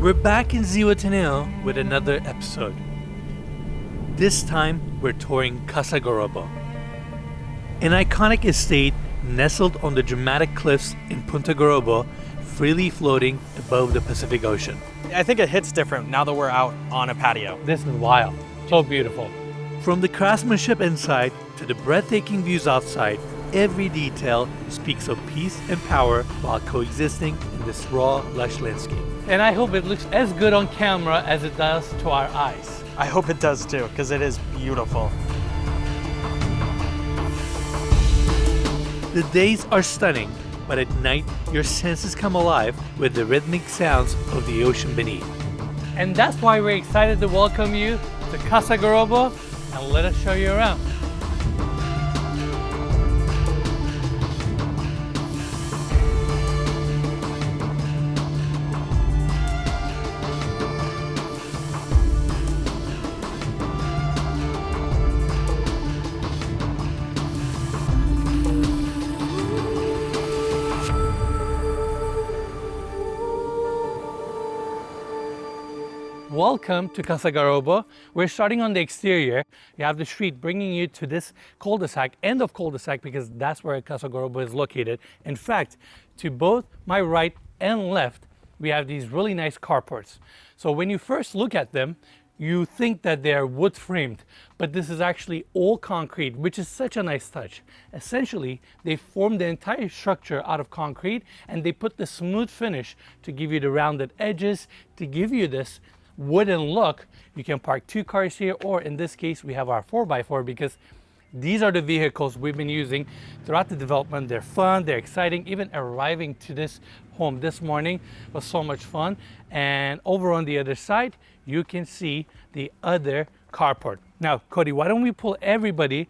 We're back in Zihuatanejo with another episode. This time, we're touring Casa Garrobo, an iconic estate nestled on the dramatic cliffs in Punta Garrabo, freely floating above the Pacific Ocean. I think it hits different now that we're out on a patio. This is wild, so beautiful. From the craftsmanship inside to the breathtaking views outside, every detail speaks of peace and power while coexisting in this raw, lush landscape. And I hope it looks as good on camera as it does to our eyes. I hope it does too, because it is beautiful. The days are stunning, but at night your senses come alive with the rhythmic sounds of the ocean beneath. And that's why we're excited to welcome you to Casa Garrobo and let us show you around. Welcome to Casa Garrobo. We're starting on the exterior. You have the street bringing you to this cul-de-sac, end of cul-de-sac, because that's where Casa Garrobo is located. In fact, to both my right and left, we have these really nice carports. So when you first look at them, you think that they're wood framed, but this is actually all concrete, which is such a nice touch. Essentially, they form the entire structure out of concrete and they put the smooth finish to give you the rounded edges, to give you this wooden look. You can park two cars here, or in this case we have our 4x4 because these are the vehicles we've been using throughout the development. They're fun, they're exciting. Even arriving to this home this morning was so much fun. And over on the other side you can see the other carport. Now Cody, why don't we pull everybody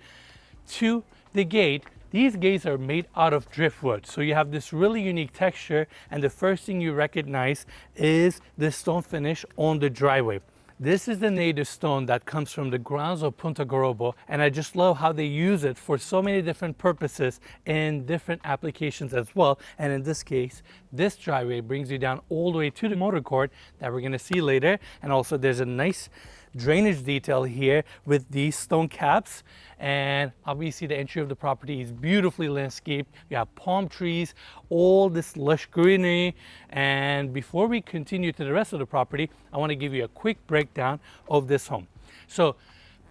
to the gate? These gates are made out of driftwood, so you have this really unique texture, and the first thing you recognize is the stone finish on the driveway. This is the native stone that comes from the grounds of Punta Garrabo, and I just love how they use it for so many different purposes and different applications as well. And in this case, this driveway brings you down all the way to the motor court that we're going to see later. And also there's a nice drainage detail here with these stone caps, and obviously the entry of the property is beautifully landscaped. You have palm trees, all this lush greenery. And before we continue to the rest of the property, I want to give you a quick breakdown of this home. So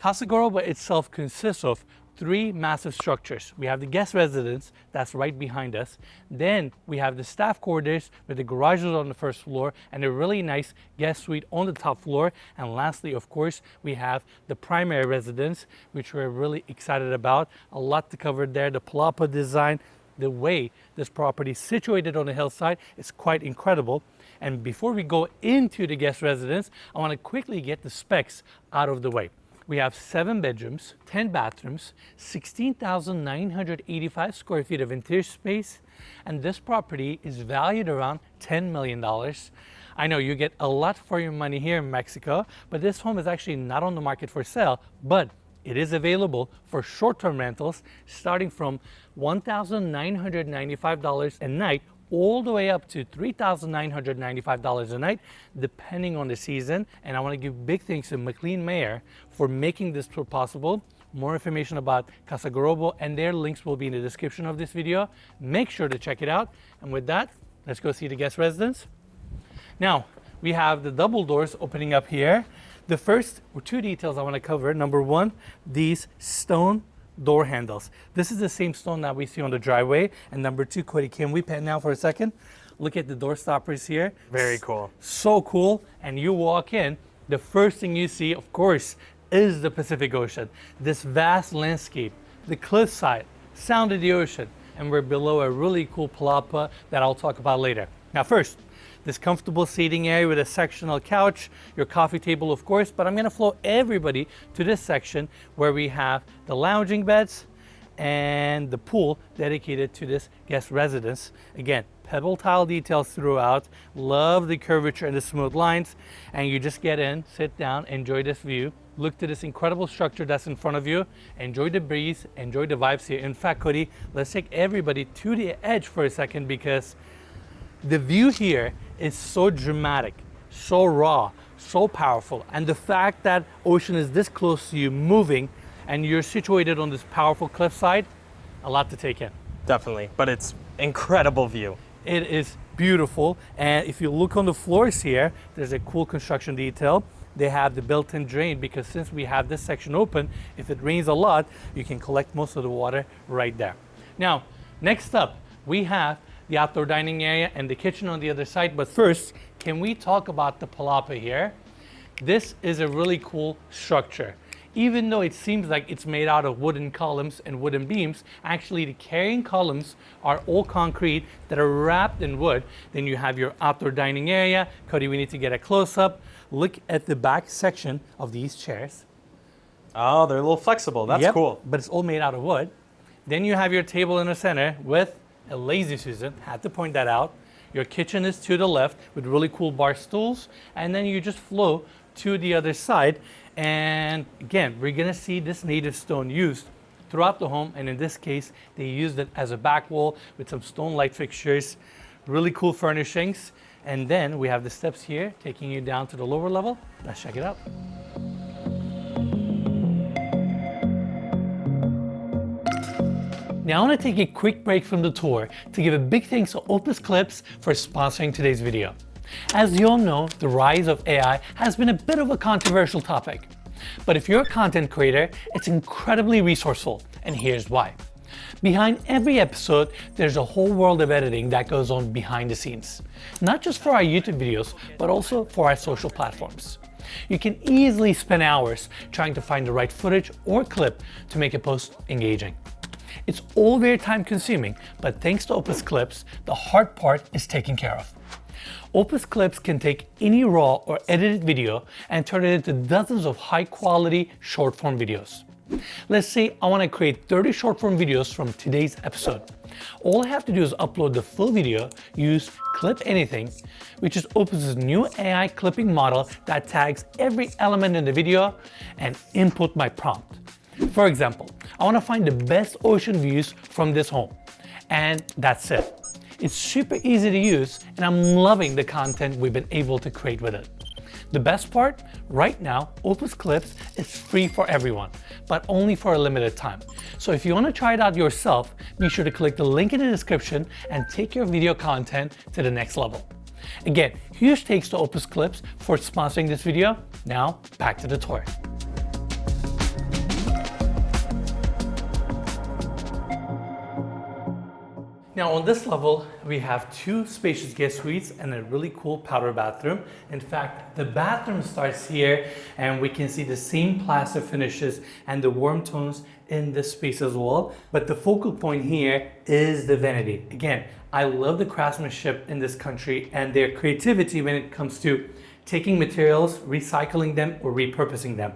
Casa Garrobo itself consists of three massive structures. We have the guest residence that's right behind us. Then we have the staff quarters with the garages on the first floor and a really nice guest suite on the top floor. And lastly, of course, we have the primary residence, which we're really excited about. A lot to cover there. The palapa design, the way this property is situated on the hillside is quite incredible. And before we go into the guest residence, I want to quickly get the specs out of the way. We have 7 bedrooms, 10 bathrooms, 16,985 square feet of interior space, and this property is valued around $10 million. I know you get a lot for your money here in Mexico, but this home is actually not on the market for sale, but it is available for short-term rentals starting from $1,995 a night all the way up to $3,995 a night, depending on the season. And I want to give big thanks to McLean Mayer for making this tour possible. More information about Casa Garrobo and their links will be in the description of this video. Make sure to check it out. And with that, let's go see the guest residence. Now, we have the double doors opening up here. The first or two details I want to cover. Number one, these stone door handles. This is the same stone that we see on the driveway. And number two, Cody, can we pan now for a second? Look at the door stoppers here. Very cool. So cool. And you walk in, the first thing you see, of course, is the Pacific Ocean. This vast landscape, the cliffside, sound of the ocean. And we're below a really cool palapa that I'll talk about later. Now first, this comfortable seating area with a sectional couch, your coffee table, of course, but I'm going to flow everybody to this section where we have the lounging beds and the pool dedicated to this guest residence. Again, pebble tile details throughout. Love the curvature and the smooth lines. And you just get in, sit down, enjoy this view. Look to this incredible structure that's in front of you. Enjoy the breeze, enjoy the vibes here. In fact, Cody, let's take everybody to the edge for a second because the view here is so dramatic, so raw, so powerful. And the fact that ocean is this close to you moving and you're situated on this powerful cliffside, a lot to take in. Definitely, but it's incredible view. It is beautiful. And if you look on the floors here, there's a cool construction detail. They have the built-in drain because since we have this section open, if it rains a lot, you can collect most of the water right there. Now, next up, we have the outdoor dining area and the kitchen on the other side. But first, can we talk about the palapa here? This is a really cool structure. Even though it seems like it's made out of wooden columns and wooden beams, actually the carrying columns are all concrete that are wrapped in wood. Then you have your outdoor dining area. Cody, we need to get a close-up. Look at the back section of these chairs. Oh, they're a little flexible. That's Yep, cool. but it's all made out of wood. Then you have your table in the center with a lazy Susan, had to point that out. Your kitchen is to the left with really cool bar stools, and then you just flow to the other side. And again, we're gonna see this native stone used throughout the home, and in this case, they used it as a back wall with some stone light fixtures, really cool furnishings. And then we have the steps here taking you down to the lower level. Let's check it out. Now I want to take a quick break from the tour to give a big thanks to Opus Clips for sponsoring today's video. As you all know, the rise of AI has been a bit of a controversial topic. But if you're a content creator, it's incredibly resourceful, and here's why. Behind every episode, there's a whole world of editing that goes on behind the scenes. Not just for our YouTube videos, but also for our social platforms. You can easily spend hours trying to find the right footage or clip to make a post engaging. It's all very time consuming, but thanks to Opus Clips, the hard part is taken care of. Opus Clips can take any raw or edited video and turn it into dozens of high quality short form videos. Let's say I want to create 30 short form videos from today's episode. All I have to do is upload the full video, use Clip Anything, which is Opus's new AI clipping model that tags every element in the video, and input my prompt. For example, I want to find the best ocean views from this home, and that's it. It's super easy to use, and I'm loving the content we've been able to create with it. The best part, right now, Opus Clips is free for everyone, but only for a limited time. So if you want to try it out yourself, be sure to click the link in the description and take your video content to the next level. Again, huge thanks to Opus Clips for sponsoring this video. Now, back to the tour. Now on this level, we have two spacious guest suites and a really cool powder bathroom. In fact, the bathroom starts here and we can see the same plaster finishes and the warm tones in this space as well. But the focal point here is the vanity. Again, I love the craftsmanship in this country and their creativity when it comes to taking materials, recycling them or repurposing them.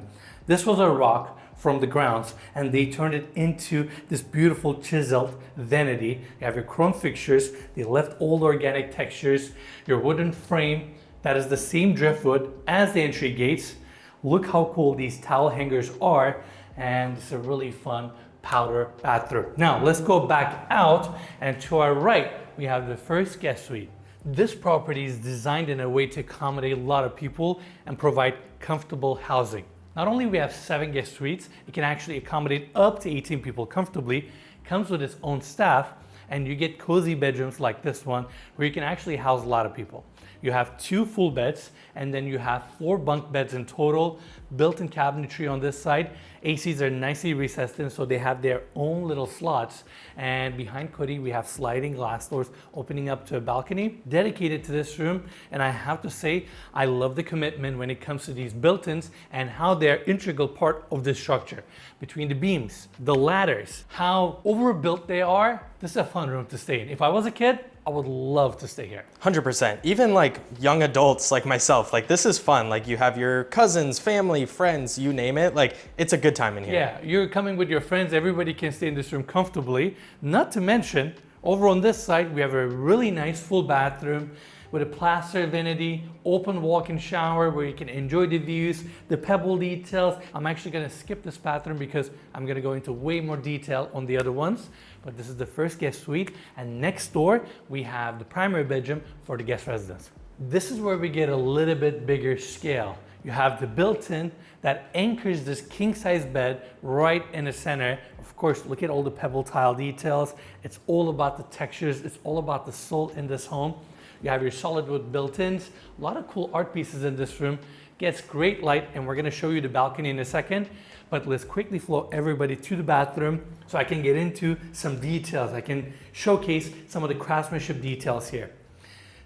This was a rock from the grounds and they turned it into this beautiful chiseled vanity. You have your chrome fixtures, they left all the organic textures, your wooden frame that is the same driftwood as the entry gates. Look how cool these towel hangers are, and it's a really fun powder bathroom. Now let's go back out, and to our right we have the first guest suite. This property is designed in a way to accommodate a lot of people and provide comfortable housing. Not only we have 7 guest suites, it can actually accommodate up to 18 people comfortably, comes with its own staff, and you get cozy bedrooms like this one where you can actually house a lot of people. You have 2 full beds, and then you have 4 bunk beds in total, built-in cabinetry on this side. ACs are nicely recessed in, so they have their own little slots. And behind Cody, we have sliding glass doors opening up to a balcony dedicated to this room. And I have to say, I love the commitment when it comes to these built-ins and how they're integral part of this structure. Between the beams, the ladders, how overbuilt they are, this is a fun room to stay in. If I was a kid, I would love to stay here. 100%. Even like young adults like myself, like this is fun. Like you have your cousins, family, friends, you name it. Like it's a good time in here. Yeah, you're coming with your friends. Everybody can stay in this room comfortably. Not to mention, over on this side, we have a really nice full bathroom with a plaster vanity, open walk-in shower where you can enjoy the views, the pebble details. I'm actually gonna skip this bathroom because I'm gonna go into way more detail on the other ones. But this is the first guest suite, and next door we have the primary bedroom for the guest residence. This is where we get a little bit bigger scale. You have the built-in that anchors this king-size bed right in the center. Of course, look at all the pebble tile details. It's all about the textures. It's all about the soul in this home. You have your solid wood built-ins. A lot of cool art pieces in this room. Gets great light, and we're gonna show you the balcony in a second. But let's quickly flow everybody to the bathroom so I can get into some details. I can showcase some of the craftsmanship details here.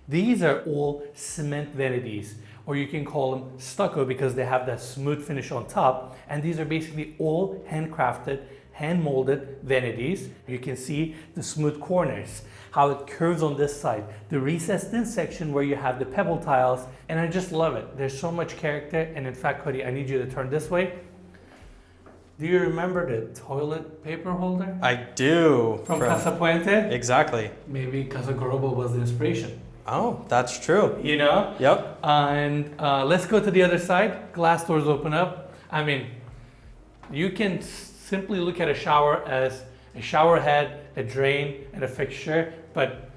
These are all cement vanities, or you can call them stucco because they have that smooth finish on top. And these are basically all handcrafted, hand molded vanities. You can see the smooth corners, how it curves on this side, the recessed in section where you have the pebble tiles, and I just love it. There's so much character, and in fact, Cody, I need you to turn this way. Do you remember the toilet paper holder? I do. From Casa Puente? Exactly. Maybe Casa Garrobo was the inspiration. Oh, that's true. You know? Yep. And let's go to the other side. Glass doors open up. I mean, you can simply look at a shower as a shower head, a drain, and a fixture, but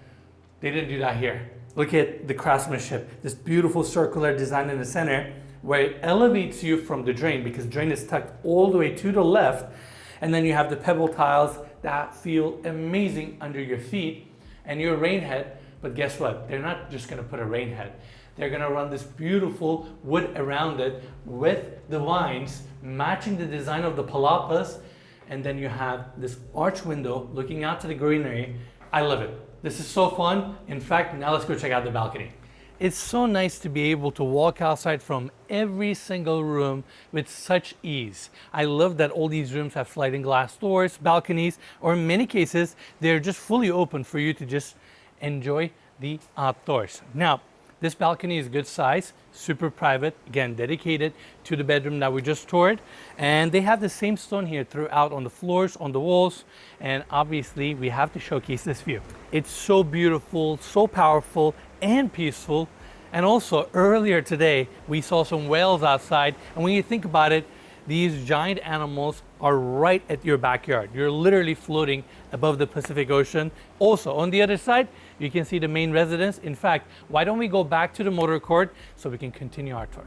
they didn't do that here. Look at the craftsmanship. This beautiful circular design in the center where it elevates you from the drain because the drain is tucked all the way to the left. And then you have the pebble tiles that feel amazing under your feet and your rain head. But guess what? They're not just gonna put a rain head. They're gonna run this beautiful wood around it with the vines matching the design of the palapas. And then you have this arch window looking out to the greenery. I love it. This is so fun. In fact, now let's go check out the balcony. It's so nice to be able to walk outside from every single room with such ease. I love that all these rooms have sliding glass doors, balconies, or in many cases, they're just fully open for you to just enjoy the outdoors. Now, this balcony is good size, super private, again, dedicated to the bedroom that we just toured. And they have the same stone here throughout on the floors, on the walls, and obviously we have to showcase this view. It's so beautiful, so powerful, and peaceful. And also earlier today, we saw some whales outside. And when you think about it, these giant animals are right at your backyard. You're literally floating above the Pacific Ocean. Also, on the other side, you can see the main residence. In fact, why don't we go back to the motor court so we can continue our tour.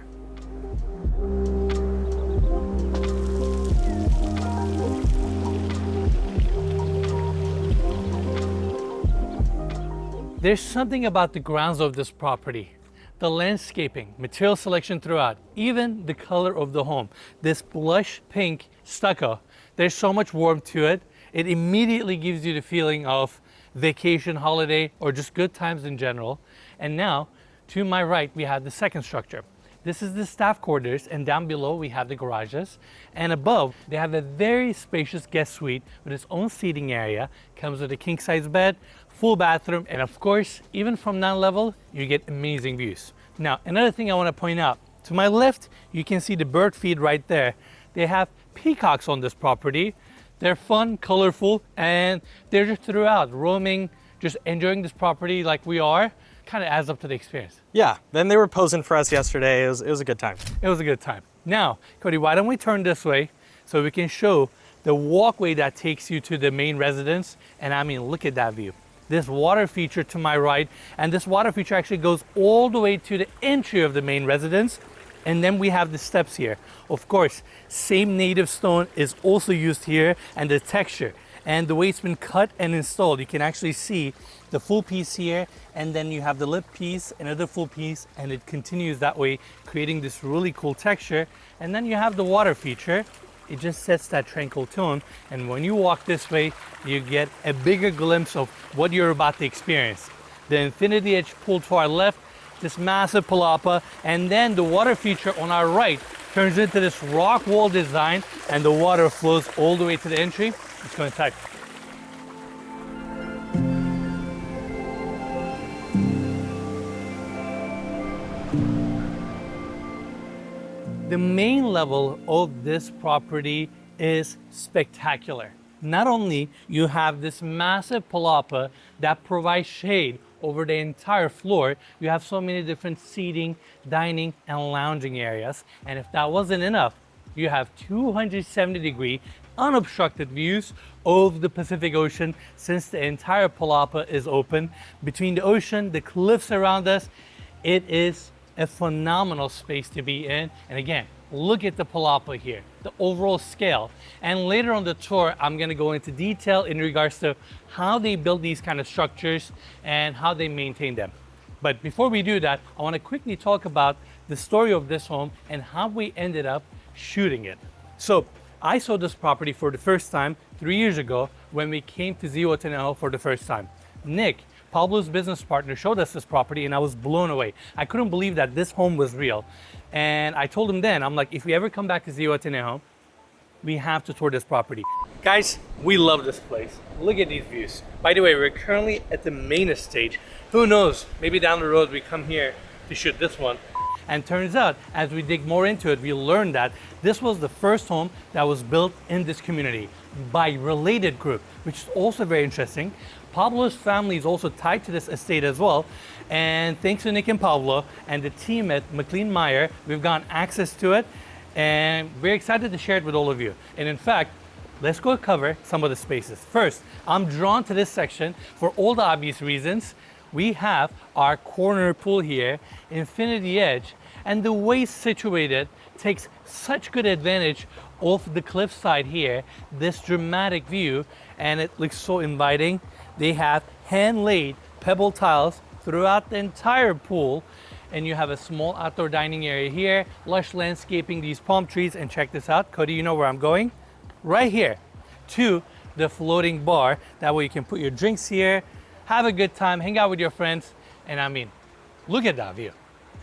There's something about the grounds of this property. The landscaping, material selection throughout, even the color of the home. This blush pink stucco, there's so much warmth to it. It immediately gives you the feeling of vacation, holiday, or just good times in general. And now, to my right, we have the second structure. This is the staff quarters, and down below we have the garages. And above, they have a very spacious guest suite with its own seating area. Comes with a king-size bed, full bathroom, and of course, even from that level, you get amazing views. Now, another thing I want to point out, to my left, you can see the bird feed right there. They have peacocks on this property. They're fun, colorful, and they're just throughout, roaming, just enjoying this property like we are. Kind of adds up to the experience. Yeah, then they were posing for us yesterday. It was a good time. It was a good time. Now, Cody, why don't we turn this way so we can show the walkway that takes you to the main residence. And I mean, look at that view. This water feature to my right, and this water feature actually goes all the way to the entry of the main residence. And then we have the steps here. Of course, same native stone is also used here, and the texture and the way it's been cut and installed. You can actually see the full piece here, and then you have the lip piece, another full piece, and it continues that way, creating this really cool texture. And then you have the water feature. It just sets that tranquil tone. And when you walk this way, you get a bigger glimpse of what you're about to experience. The infinity edge pool to our left, this massive palapa, and then the water feature on our right turns into this rock wall design, and the water flows all the way to the entry. Let's go inside. The main level of this property is spectacular. Not only you have this massive palapa that provides shade over the entire floor, you have so many different seating, dining, and lounging areas. And if that wasn't enough, you have 270-degree unobstructed views of the Pacific Ocean since the entire palapa is open. Between the ocean, the cliffs around us, It is a phenomenal space to be in. And again, look at the palapa here, the overall scale. And later on the tour, I'm gonna go into detail in regards to how they build these kind of structures and how they maintain them. But before we do that, I wanna quickly talk about the story of this home and how we ended up shooting it. So I saw this property for the first time 3 years ago when we came to Zihuatanejo for the first time. Nick, Pablo's business partner, showed us this property and I was blown away. I couldn't believe that this home was real. And I told him then, I'm like, if we ever come back to Zihuatanejo, we have to tour this property. Guys, we love this place. Look at these views. By the way, we're currently at the main estate. Who knows, maybe down the road we come here to shoot this one. And turns out, as we dig more into it, we learned that this was the first home that was built in this community by related group, which is also very interesting. Pablo's family is also tied to this estate as well. And thanks to Nick and Pablo and the team at McLean Meyer, we've gotten access to it. And we're excited to share it with all of you. And in fact, let's go cover some of the spaces. First, I'm drawn to this section for all the obvious reasons. We have our corner pool here, Infinity Edge, and the way it's situated takes such good advantage of the cliffside here, this dramatic view, and it looks so inviting. They have hand-laid pebble tiles throughout the entire pool, and you have a small outdoor dining area here, lush landscaping, these palm trees, and check this out. Cody, you know where I'm going? Right here to the floating bar. That way you can put your drinks here, have a good time, hang out with your friends, and I mean, look at that view.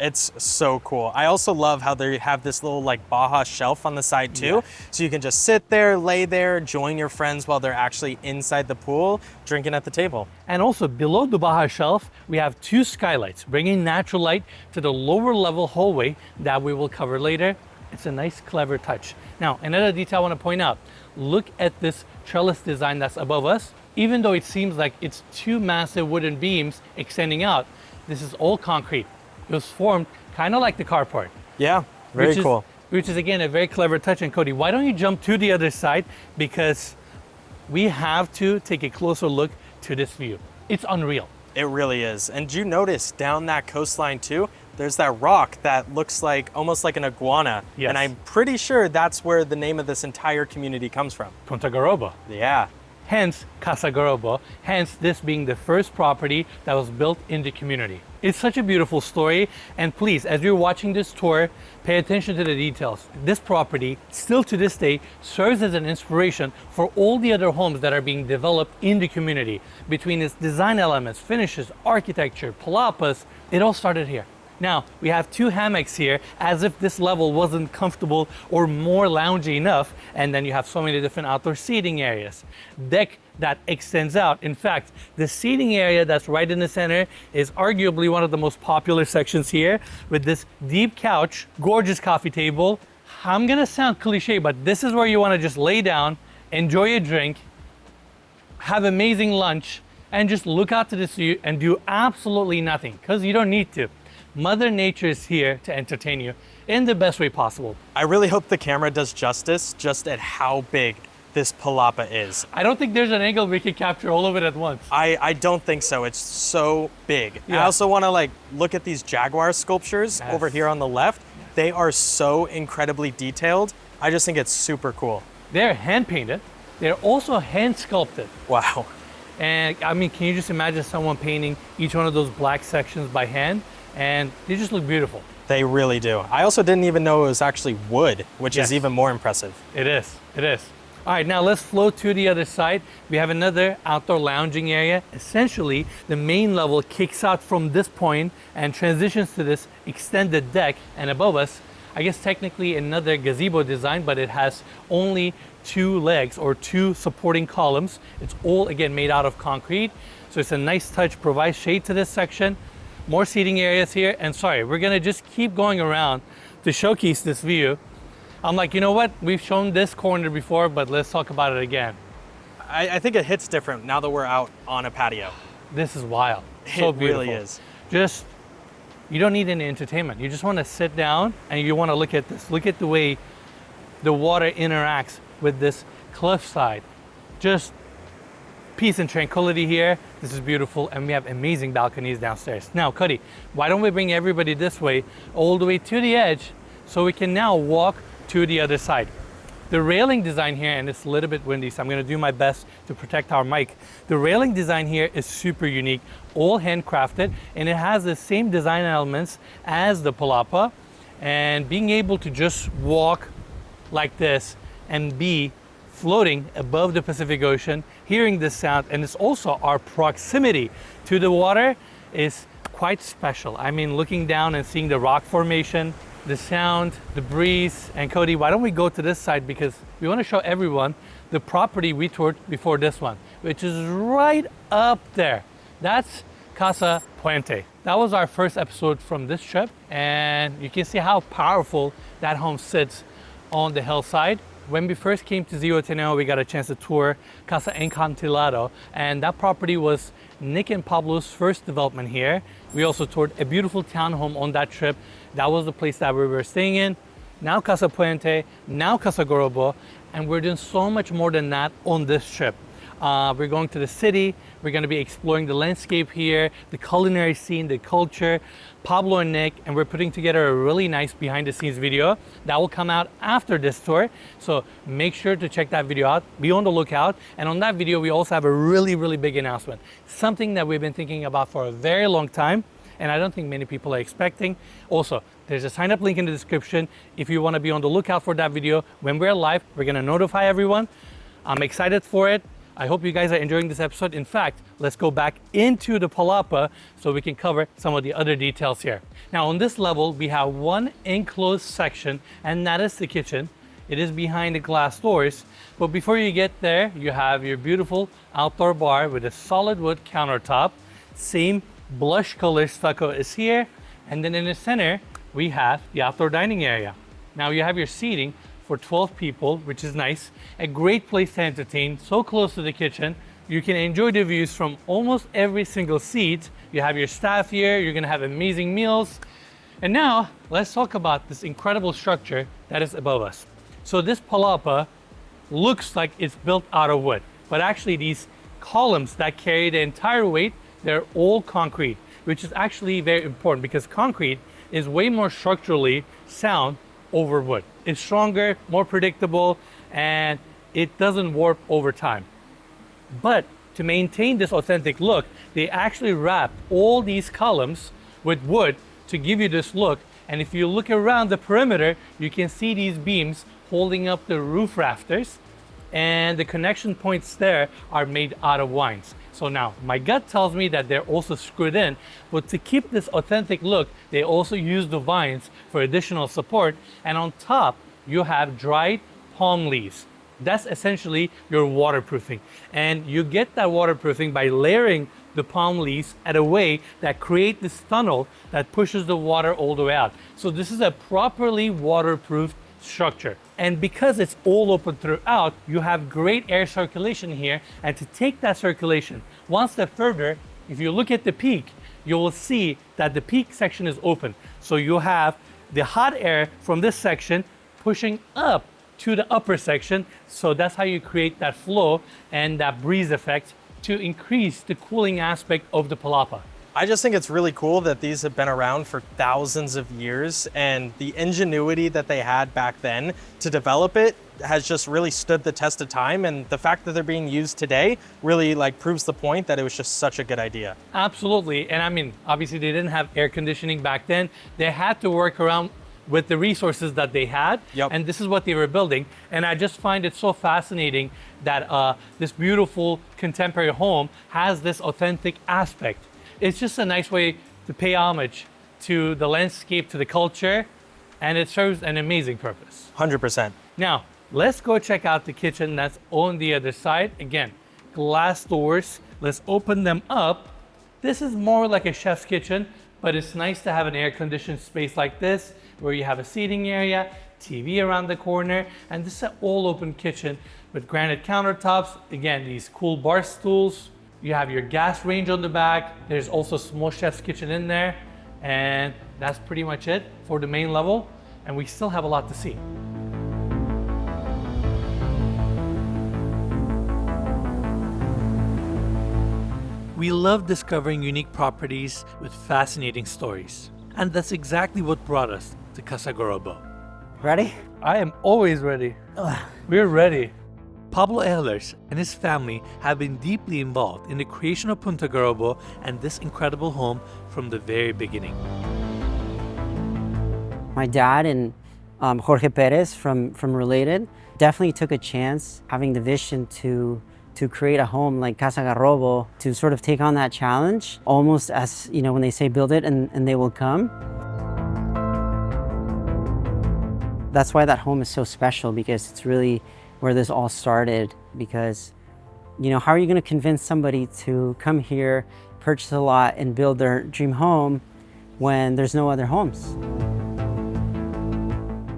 It's so cool. I also love how they have this little like Baja shelf on the side too. Yeah. So you can just sit there, lay there, join your friends while they're actually inside the pool, drinking at the table. And also below the Baja shelf, we have 2 skylights, bringing natural light to the lower level hallway that we will cover later. It's a nice, clever touch. Now, another detail I want to point out, look at this trellis design that's above us. Even though it seems like it's 2 massive wooden beams extending out, this is all concrete. It was formed kind of like the carport. Yeah, very cool. Which is again a very clever touch. And Cody, why don't you jump to the other side? Because we have to take a closer look to this view. It's unreal. It really is. And do you notice down that coastline too, there's that rock that looks like almost like an iguana. Yes. And I'm pretty sure that's where the name of this entire community comes from. Punta Garrabo. Yeah. Hence Casa Garrobo, hence this being the first property that was built in the community. It's such a beautiful story, and please, as you're watching this tour, pay attention to the details. This property, still to this day, serves as an inspiration for all the other homes that are being developed in the community. Between its design elements, finishes, architecture, palapas, it all started here. Now, we have 2 hammocks here, as if this level wasn't comfortable or more loungy enough, and then you have so many different outdoor seating areas. Deck that extends out. In fact, the seating area that's right in the center is arguably one of the most popular sections here, with this deep couch, gorgeous coffee table. I'm gonna sound cliche, but this is where you wanna just lay down, enjoy a drink, have amazing lunch, and just look out to the sea and do absolutely nothing, because you don't need to. Mother Nature is here to entertain you in the best way possible. I really hope the camera does justice just at how big this palapa is. I don't think there's an angle we can capture all of it at once. I don't think so. It's so big. Yeah. I also want to like look at these jaguar sculptures Yes. over here on the left. They are so incredibly detailed. I just think it's super cool. They're hand painted. They're also hand sculpted. Wow. And I mean, can you just imagine someone painting each one of those black sections by hand? And they just look beautiful. They really do. I also didn't even know it was actually wood, which Yes. is even more impressive. It is, it is. All right, now let's float to the other side. We have another outdoor lounging area. Essentially, the main level kicks out from this point and transitions to this extended deck. And above us, I guess technically another gazebo design, but it has only 2 legs or 2 supporting columns. It's all, again, made out of concrete. So it's a nice touch, provides shade to this section. More seating areas here. And sorry, we're gonna just keep going around to showcase this view. I'm like, you know what? We've shown this corner before, but let's talk about it again. I think it hits different now that we're out on a patio. This is wild. So It beautiful. really is. Just, you don't need any entertainment. You just wanna sit down and you wanna look at this. Look at the way the water interacts with this cliffside. Just peace and tranquility here. This is beautiful, and we have amazing balconies downstairs. Now, Cuddy, why don't we bring everybody this way, all the way to the edge, so we can now walk to the other side. The railing design here, and it's a little bit windy, so I'm gonna do my best to protect our mic. The railing design here is super unique, all handcrafted, and it has the same design elements as the palapa. And being able to just walk like this and be floating above the Pacific Ocean, hearing this sound, and it's also our proximity to the water is quite special. I mean, looking down and seeing the rock formation, the sound, the breeze. And Cody, why don't we go to this side, because we want to show everyone the property we toured before this one, which is right up there. That's Casa Puente. That was our first episode from this trip, and you can see how powerful that home sits on the hillside. When we first came to Zihuatanejo, we got a chance to tour Casa Encantilado, and that property was Nick and Pablo's first development here. We also toured a beautiful townhome on that trip. That was the place that we were staying in. Now Casa Puente, now Casa Garrobo, and we're doing so much more than that on this trip. We're going to the city, we're going to be exploring the landscape here, the culinary scene, the culture, Pablo and Nick, and we're putting together a really nice behind the scenes video that will come out after this tour. So make sure to check that video out, be on the lookout. And on that video, we also have a really big announcement, something that we've been thinking about for a very long time, and I don't think many people are expecting. Also, there's a sign up link in the description if you want to be on the lookout for that video. When we're live, we're going to notify everyone. I'm excited for it. I hope you guys are enjoying this episode. In fact, let's go back into the palapa so we can cover some of the other details here. Now on this level, we have one enclosed section, and that is the kitchen. It is behind the glass doors. But before you get there, you have your beautiful outdoor bar with a solid wood countertop. Same blush color stucco is here. And then in the center, we have the outdoor dining area. Now you have your seating for 12 people, which is nice. A great place to entertain, so close to the kitchen. You can enjoy the views from almost every single seat. You have your staff here, you're gonna have amazing meals. And now, let's talk about this incredible structure that is above us. So this palapa looks like it's built out of wood, but actually these columns that carry the entire weight, they're all concrete, which is actually very important because concrete is way more structurally sound over wood. It's stronger, more predictable, and it doesn't warp over time. But to maintain this authentic look, they actually wrapped all these columns with wood to give you this look. And if you look around the perimeter, you can see these beams holding up the roof rafters, and the connection points there are made out of vines. So now, my gut tells me that they're also screwed in, but to keep this authentic look, they also use the vines for additional support. And on top, you have dried palm leaves. That's essentially your waterproofing. And you get that waterproofing by layering the palm leaves at a way that create this tunnel that pushes the water all the way out. So this is a properly waterproof structure. And because it's all open throughout, you have great air circulation here. And to take that circulation one step further, if you look at the peak, you will see that the peak section is open. So you have the hot air from this section pushing up to the upper section. So that's how you create that flow and that breeze effect to increase the cooling aspect of the palapa. I just think it's really cool that these have been around for thousands of years, and the ingenuity that they had back then to develop it has just really stood the test of time. And the fact that they're being used today really proves the point that it was just such a good idea. Absolutely. And I mean, obviously they didn't have air conditioning back then. They had to work around with the resources that they had. Yep. And this is what they were building. And I just find it so fascinating that this beautiful contemporary home has this authentic aspect. It's just a nice way to pay homage to the landscape, to the culture, and it serves an amazing purpose. 100%. Now, let's go check out the kitchen that's on the other side. Again, glass doors. Let's open them up. This is more like a chef's kitchen, but it's nice to have an air-conditioned space like this, where you have a seating area, TV around the corner, and this is an all-open kitchen with granite countertops. Again, these cool bar stools. You have your gas range on the back. There's also a small chef's kitchen in there. And that's pretty much it for the main level. And we still have a lot to see. We love discovering unique properties with fascinating stories. And that's exactly what brought us to Casa Garrobo. Ready? I am always ready. We're ready. Pablo Ehlers and his family have been deeply involved in the creation of Punta Garrabo and this incredible home from the very beginning. My dad and Jorge Perez from Related definitely took a chance having the vision to create a home like Casa Garrobo, to sort of take on that challenge, almost as, you know, when they say build it and they will come. That's why that home is so special, because it's really where this all started. Because, you know, how are you going to convince somebody to come here, purchase a lot and build their dream home when there's no other homes?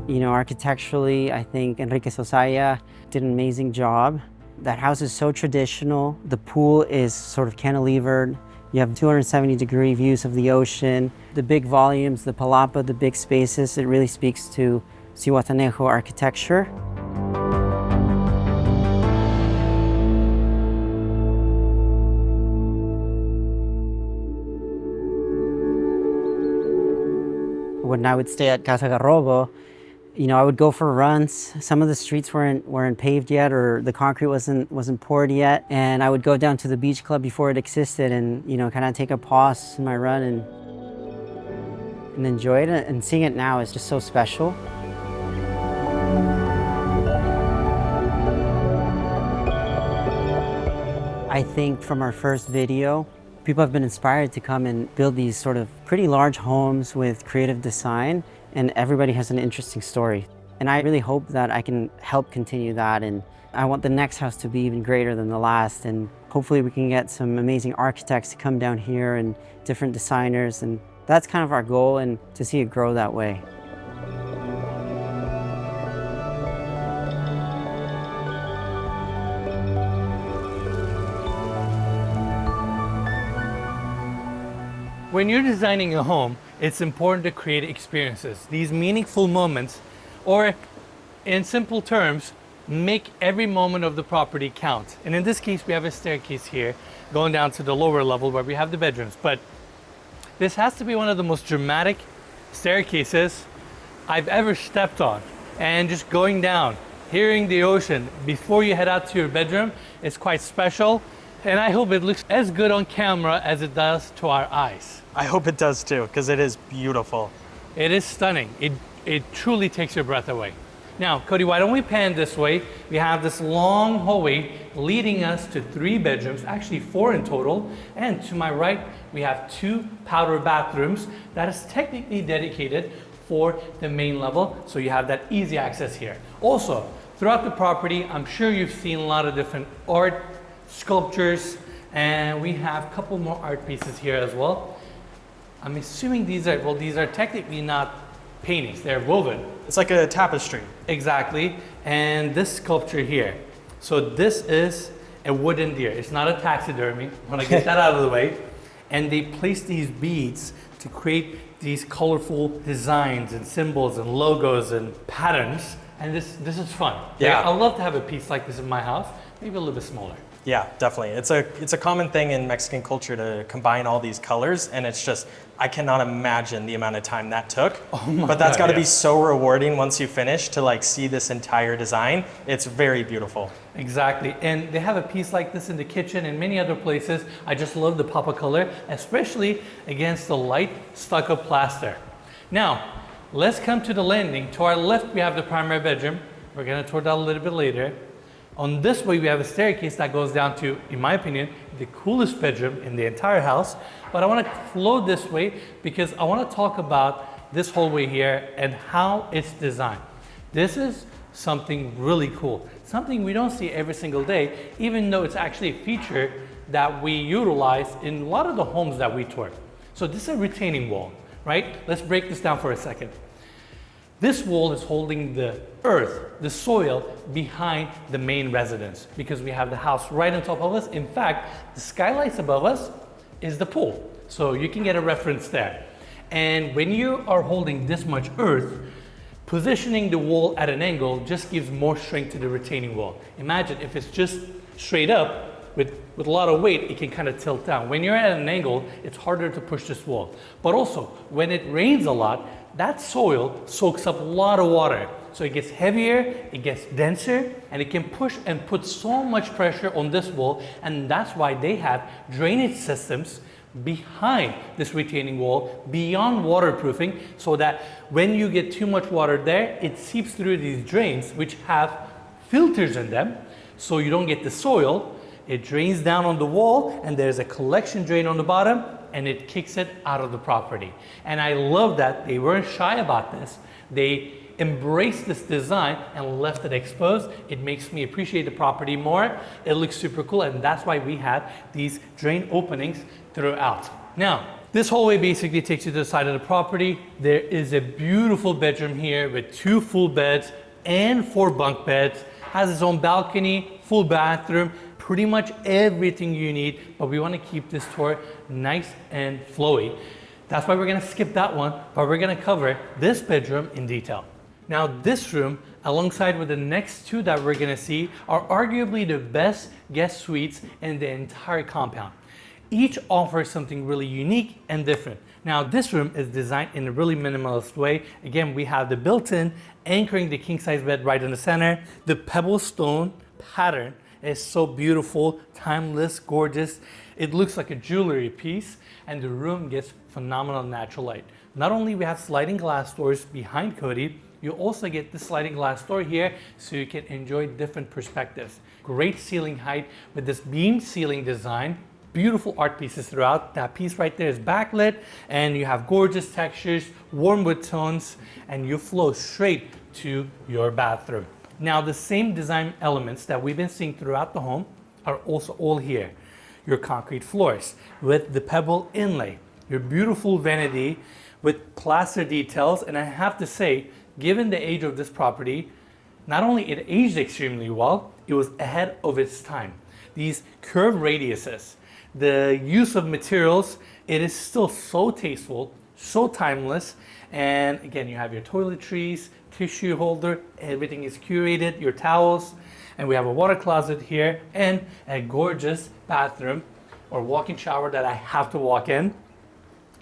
You know, architecturally, I think Enrique Sosaya did an amazing job. That house is so traditional. The pool is sort of cantilevered. You have 270-degree views of the ocean. The big volumes, the palapa, the big spaces, it really speaks to Zihuatanejo architecture. When I would stay at Casa Garrobo, you know, I would go for runs. Some of the streets weren't paved yet, or the concrete wasn't poured yet. And I would go down to the beach club before it existed and, you know, kind of take a pause in my run and enjoy it. And seeing it now is just so special. I think from our first video, people have been inspired to come and build these sort of pretty large homes with creative design, and everybody has an interesting story. And I really hope that I can help continue that, and I want the next house to be even greater than the last, and hopefully we can get some amazing architects to come down here and different designers, and that's kind of our goal, and to see it grow that way. When you're designing a home, it's important to create experiences, these meaningful moments, or in simple terms, make every moment of the property count. And in this case, we have a staircase here going down to the lower level where we have the bedrooms. But this has to be one of the most dramatic staircases I've ever stepped on. And just going down, hearing the ocean before you head out to your bedroom is quite special. And I hope it looks as good on camera as it does to our eyes. I hope it does too, because it is beautiful. It is stunning. It truly takes your breath away. Now, Cody, why don't we pan this way? We have this long hallway leading us to 3 bedrooms, actually 4 in total. And to my right, we have 2 powder bathrooms that is technically dedicated for the main level. So you have that easy access here. Also, throughout the property, I'm sure you've seen a lot of different art, sculptures, and we have a couple more art pieces here as well. I'm assuming these are technically not paintings, they're woven. It's like a tapestry. Exactly, and this sculpture here. So this is a wooden deer. It's not a taxidermy. I want to get that out of the way. And they place these beads to create these colorful designs and symbols and logos and patterns. And this is fun. Yeah. I'd love to have a piece like this in my house, maybe a little bit smaller. Yeah, definitely. It's a common thing in Mexican culture to combine all these colors, and it's just, I cannot imagine the amount of time that took. But that's got to be so rewarding once you finish to like see this entire design. It's very beautiful. Exactly, and they have a piece like this in the kitchen and many other places. I just love the pop of color, especially against the light stucco plaster. Now, let's come to the landing. To our left, we have the primary bedroom. We're gonna tour that a little bit later. On this way, we have a staircase that goes down to, in my opinion, the coolest bedroom in the entire house. But I want to flow this way because I want to talk about this hallway here and how it's designed. This is something really cool, something we don't see every single day, even though it's actually a feature that we utilize in a lot of the homes that we tour. So this is a retaining wall, right? Let's break this down for a second. This wall is holding the earth, the soil, behind the main residence because we have the house right on top of us. In fact, the skylights above us is the pool. So you can get a reference there. And when you are holding this much earth, positioning the wall at an angle just gives more strength to the retaining wall. Imagine if it's just straight up, with a lot of weight, it can kind of tilt down. When you're at an angle, it's harder to push this wall. But also, when it rains a lot, that soil soaks up a lot of water. So it gets heavier, it gets denser, and it can push and put so much pressure on this wall. And that's why they have drainage systems behind this retaining wall, beyond waterproofing, so that when you get too much water there, it seeps through these drains, which have filters in them, so you don't get the soil. It drains down on the wall, and there's a collection drain on the bottom, and it kicks it out of the property. And I love that they weren't shy about this. They embraced this design and left it exposed. It makes me appreciate the property more. It looks super cool, and that's why we have these drain openings throughout. Now, this hallway basically takes you to the side of the property. There is a beautiful bedroom here with 2 full beds and 4 bunk beds. Has its own balcony, full bathroom, pretty much everything you need, but we want to keep this tour nice and flowy. That's why we're going to skip that one, but we're going to cover this bedroom in detail. Now, this room, alongside with the next 2 that we're going to see, are arguably the best guest suites in the entire compound. Each offers something really unique and different. Now, this room is designed in a really minimalist way. Again, we have the built-in anchoring the king-size bed right in the center. The pebble stone pattern is so beautiful, timeless, gorgeous. It looks like a jewelry piece, and the room gets phenomenal natural light. Not only we have sliding glass doors behind Cody, you also get the sliding glass door here, so you can enjoy different perspectives. Great ceiling height with this beam ceiling design. Beautiful art pieces throughout. That piece right there is backlit, and you have gorgeous textures, warm wood tones, and you flow straight to your bathroom. Now, the same design elements that we've been seeing throughout the home are also all here. Your concrete floors with the pebble inlay, your beautiful vanity with plaster details, and I have to say, given the age of this property, not only it aged extremely well, it was ahead of its time. These curved radiuses, the use of materials, it is still so tasteful, so timeless. And again, you have your toiletries, tissue holder, everything is curated, your towels, and we have a water closet here and a gorgeous bathroom or walk-in shower that I have to walk in.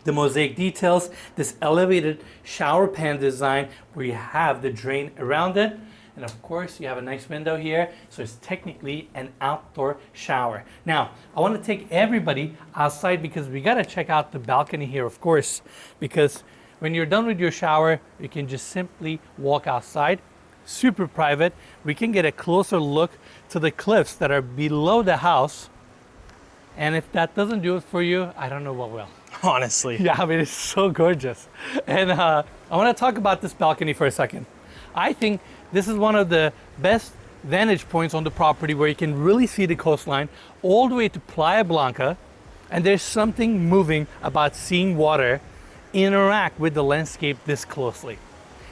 The mosaic details, this elevated shower pan design where you have the drain around it. And of course, you have a nice window here, so it's technically an outdoor shower. Now, I want to take everybody outside because we got to check out the balcony here, of course, because when you're done with your shower, you can just simply walk outside. Super private. We can get a closer look to the cliffs that are below the house. And if that doesn't do it for you, I don't know what will. Honestly. Yeah, I mean, it's so gorgeous. And I want to talk about this balcony for a second. I think this is one of the best vantage points on the property where you can really see the coastline all the way to Playa Blanca. And there's something moving about seeing water interact with the landscape this closely.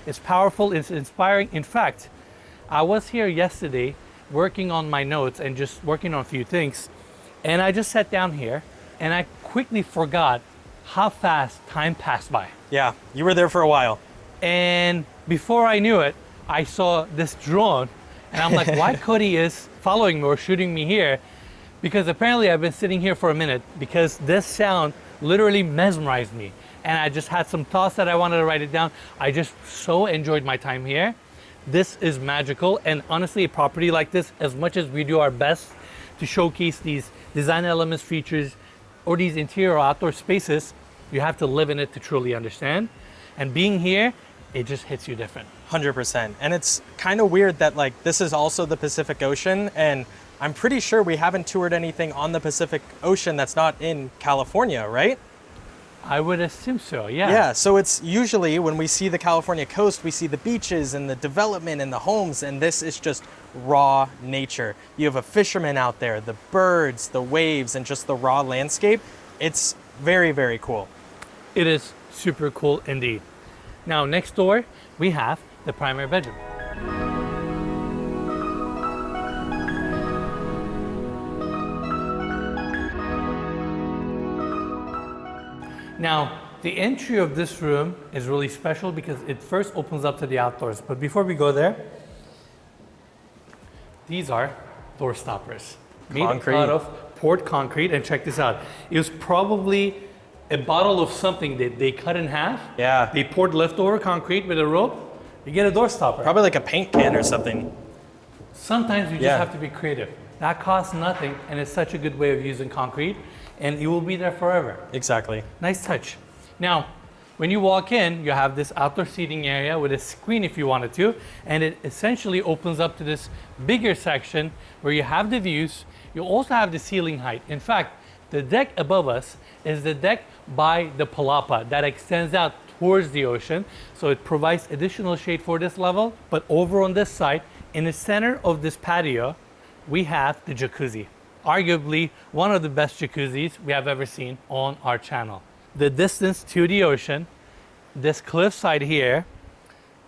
It's powerful, it's inspiring. In fact, I was here yesterday working on my notes and just working on a few things. And I just sat down here and I quickly forgot how fast time passed by. Yeah, you were there for a while. And before I knew it, I saw this drone and I'm like, why Cody is following me or shooting me here? Because apparently I've been sitting here for a minute because this sound literally mesmerized me. And I just had some thoughts that I wanted to write it down. I just so enjoyed my time here. This is magical. And honestly, a property like this, as much as we do our best to showcase these design elements, features, or these interior or outdoor spaces, you have to live in it to truly understand. And being here, it just hits you different. 100%. And it's kind of weird that like this is also the Pacific Ocean, and I'm pretty sure we haven't toured anything on the Pacific Ocean that's not in California, right? I would assume so, yeah. Yeah, so it's usually when we see the California coast, we see the beaches and the development and the homes, and this is just raw nature. You have a fisherman out there, the birds, the waves, and just the raw landscape. It's very, very cool. It is super cool indeed. Now, next door, we have the primary bedroom. Now, the entry of this room is really special because it first opens up to the outdoors. But before we go there, these are door stoppers. made Concrete. out of poured concrete. And check this out. It was probably a bottle of something that they cut in half. Yeah. They poured leftover concrete with a rope. You get a door stopper. Probably like a paint can or something. Sometimes you just Yeah. have to be creative. That costs nothing, and it's such a good way of using concrete, and it will be there forever. Exactly. Nice touch. Now, when you walk in, you have this outdoor seating area with a screen if you wanted to, and it essentially opens up to this bigger section where you have the views. You also have the ceiling height. In fact, the deck above us is the deck by the palapa that extends out towards the ocean, so it provides additional shade for this level. But over on this side, in the center of this patio, we have the jacuzzi. Arguably one of the best jacuzzis we have ever seen on our channel. The distance to the ocean, this cliffside here,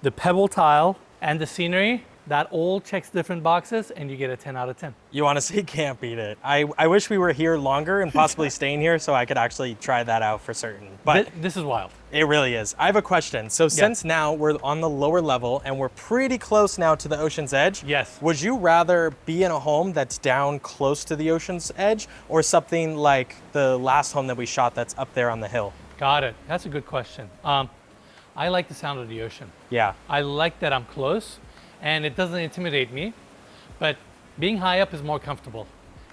the pebble tile, and the scenery, that all checks different boxes, and you get a 10 out of 10. You honestly can't beat it. I wish we were here longer and possibly staying here so I could actually try that out for certain. But This is wild. it really is. I have a question. So since now we're on the lower level and we're pretty close now to the ocean's edge, Yes. would you rather be in a home that's down close to the ocean's edge or something like the last home that we shot that's up there on the hill? Got it. That's a good question. I like the sound of the ocean. Yeah. I like that I'm close, and it doesn't intimidate me, but being high up is more comfortable.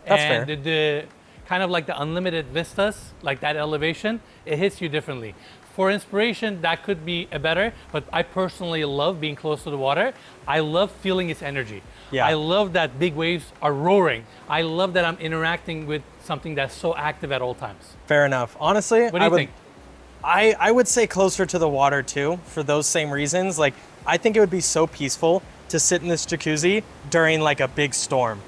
That's and fair. The kind of like the unlimited vistas, like that elevation, it hits you differently. For inspiration, that could be a better, but I personally love being close to the water. I love feeling its energy. Yeah. I love that big waves are roaring. I love that I'm interacting with something that's so active at all times. Fair enough. Honestly, What do you think? I would say closer to the water too, for those same reasons. Like, I think it would be so peaceful to sit in this jacuzzi during like a big storm.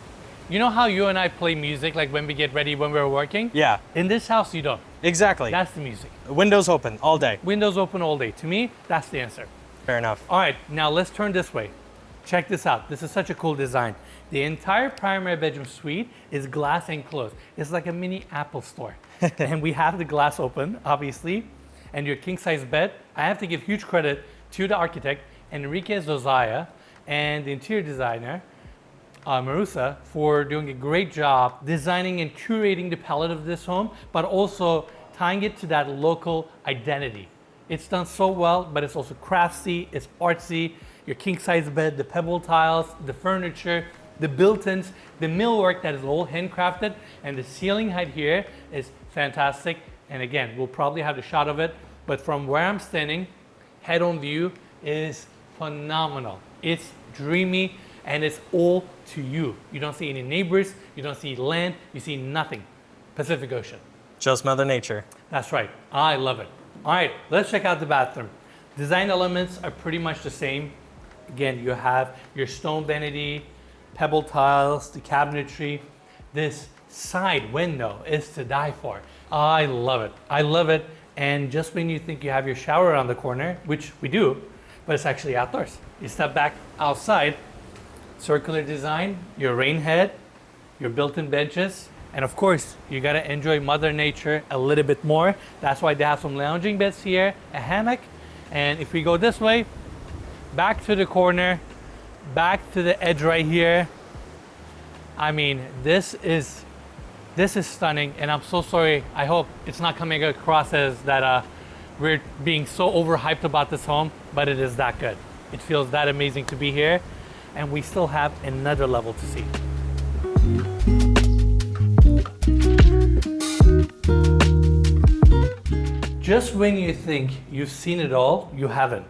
You know how you and I play music, like when we get ready, when we're working? Yeah, In this house, you don't. exactly. That's the music. Windows open all day. Windows open all day. To me, that's the answer. Fair enough. All right, now let's turn this way. Check this out. This is such a cool design. The entire primary bedroom suite is glass enclosed. It's like a mini Apple store. And we have the glass open, obviously, and your king size bed. I have to give huge credit to the architect, Enrique Zozaya, and the interior designer, Marusa, for doing a great job designing and curating the palette of this home, but also tying it to that local identity. It's done so well, but it's also craftsy, it's artsy. Your king size bed, the pebble tiles, the furniture, the built-ins, the millwork that is all handcrafted, and the ceiling height here is fantastic. And again, we'll probably have a shot of it, but from where I'm standing, head-on view is phenomenal. It's dreamy, and it's all to you. You don't see any neighbors, you don't see land, you see nothing. Pacific Ocean. Just Mother Nature. That's right. I love it. All right, let's check out the bathroom. Design elements are pretty much the same. Again, you have your stone vanity, pebble tiles, the cabinetry. This side window is to die for. I love it. I love it. And just when you think you have your shower around the corner, which we do, but it's actually outdoors. You step back outside, circular design, your rain head, your built-in benches, and of course, you gotta enjoy Mother Nature a little bit more. That's why they have some lounging beds here, a hammock, and if we go this way, back to the corner, back to the edge right here. I mean, this is stunning, and I'm so sorry. I hope it's not coming across as that we're being so overhyped about this home, but it is that good. It feels that amazing to be here, and we still have another level to see. Just when you think you've seen it all, you haven't.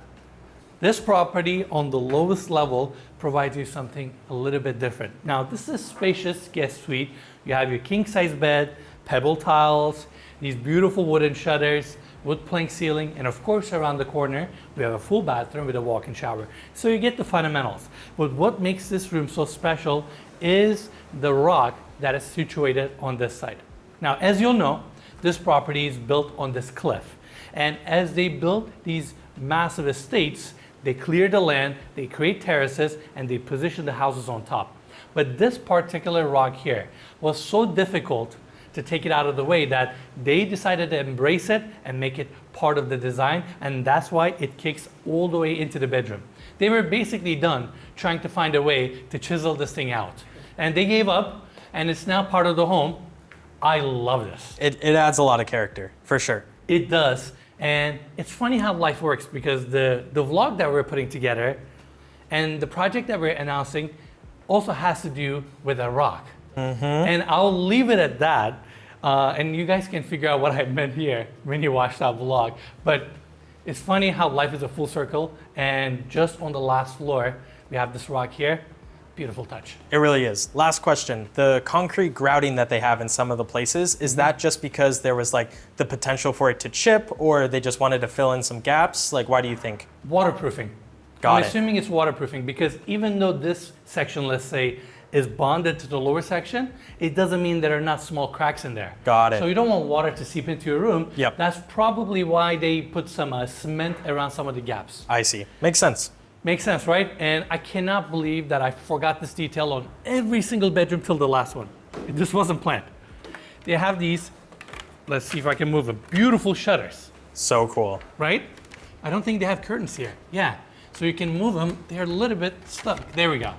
This property on the lowest level provides you something a little bit different. Now, this is a spacious guest suite. You have your king size bed, pebble tiles, these beautiful wooden shutters, wood plank ceiling, and of course around the corner, we have a full bathroom with a walk-in shower. So you get the fundamentals. But what makes this room so special is the rock that is situated on this side. Now, as you'll know, this property is built on this cliff. And as they built these massive estates, they clear the land, they create terraces, and they position the houses on top. But this particular rock here was so difficult to take it out of the way that they decided to embrace it and make it part of the design, and that's why it kicks all the way into the bedroom. They were basically done trying to find a way to chisel this thing out. And they gave up, and it's now part of the home. I love this. It adds a lot of character, for sure. It does. And it's funny how life works, because the vlog that we're putting together and the project that we're announcing also has to do with a rock. And I'll leave it at that. And you guys can figure out what I meant here when you watch that vlog. But it's funny how life is a full circle. And just on the last floor, we have this rock here. Beautiful touch. It really is. Last question. The concrete grouting that they have in some of the places, is that just because there was like the potential for it to chip, or they just wanted to fill in some gaps? Like, why do you think? Waterproofing. I'm assuming it's waterproofing, because even though this section, let's say, is bonded to the lower section, it doesn't mean there are not small cracks in there. Got it. So you don't want water to seep into your room. Yep. That's probably why they put some cement around some of the gaps. I see. Makes sense. Makes sense, right? And I cannot believe that I forgot this detail on every single bedroom till the last one. This wasn't planned. They have these, let's see if I can move them, beautiful shutters. So cool. Right? I don't think they have curtains here. Yeah. So you can move them. They're a little bit stuck. There we go.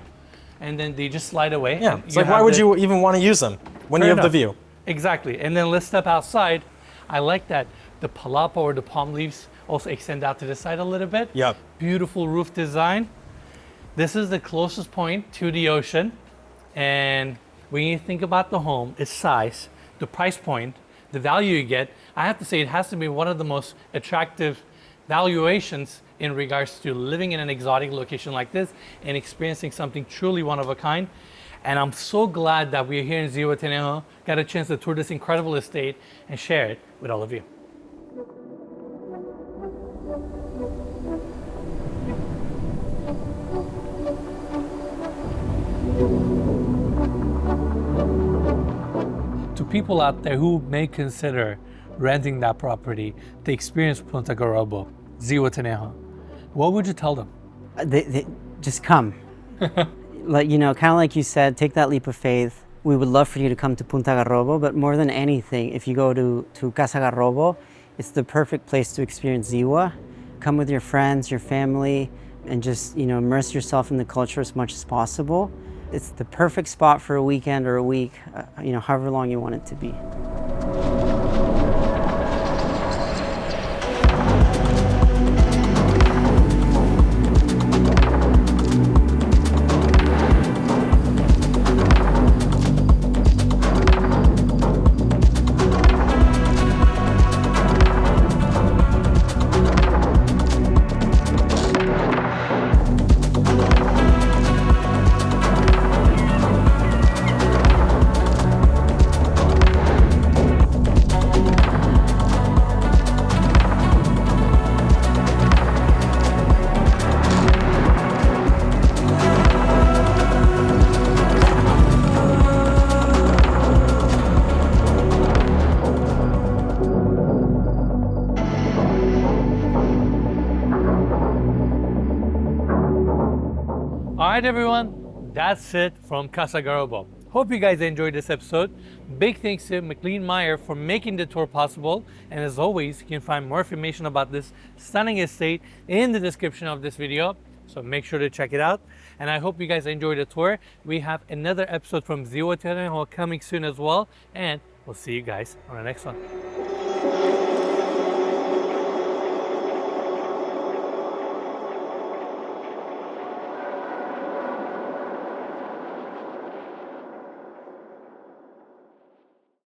And then they just slide away. Yeah. It's like, why would you even want to use them when you have the view? Exactly. And then let's step outside. I like that the palapa or the palm leaves also extend out to the side a little bit. Yep. Beautiful roof design. This is the closest point to the ocean. And when you think about the home, its size, the price point, the value you get, I have to say it has to be one of the most attractive valuations in regards to living in an exotic location like this and experiencing something truly one of a kind. And I'm so glad that we're here in Zihuatanejo, got a chance to tour this incredible estate and share it with all of you. To people out there who may consider renting that property to experience Punta Garrabo, Zihuatanejo, what would you tell them? They just come. Like, you know, kind of like you said, take that leap of faith. We would love for you to come to Punta Garrabo, but more than anything, if you go to Casa Garrobo, it's the perfect place to experience Ziwa. Come with your friends, your family, and just, you know, immerse yourself in the culture as much as possible. It's the perfect spot for a weekend or a week, you know, however long you want it to be. Alright everyone, that's it from Casa Garrobo. Hope you guys enjoyed this episode. Big thanks to McLean Meyer for making the tour possible. And as always, you can find more information about this stunning estate in the description of this video. So make sure to check it out. And I hope you guys enjoyed the tour. We have another episode from Zihuatanejo coming soon as well. And we'll see you guys on the next one.